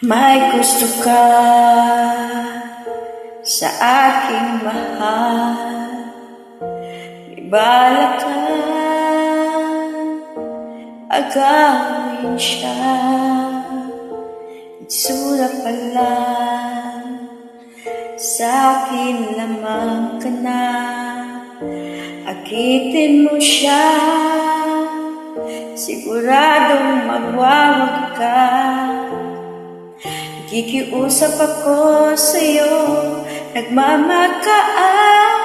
May gusto ka sa aking mahal, may balak ka agawin siya. Itsura pa lang sa akin lamang ka na, akitin mo siya, siguradong magwawag ka. Nakikiusap ako sa'yo, nagmamakaan.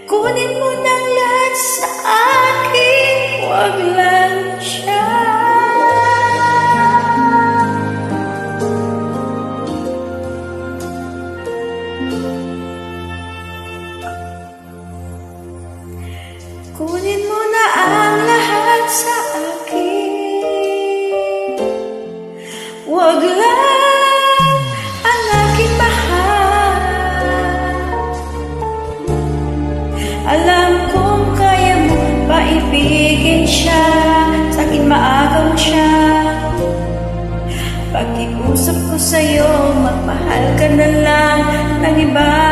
Kunin mo ng lahat sa akin, huwag lang siya. Kunin mo na ang lahat sa akin, huwag lang ang aking mahal. Alam kong kaya mo paibigin siya, sa'kin maagaw siya. Pakiusap ko sa'yo, magmahal ka na lang ng iba.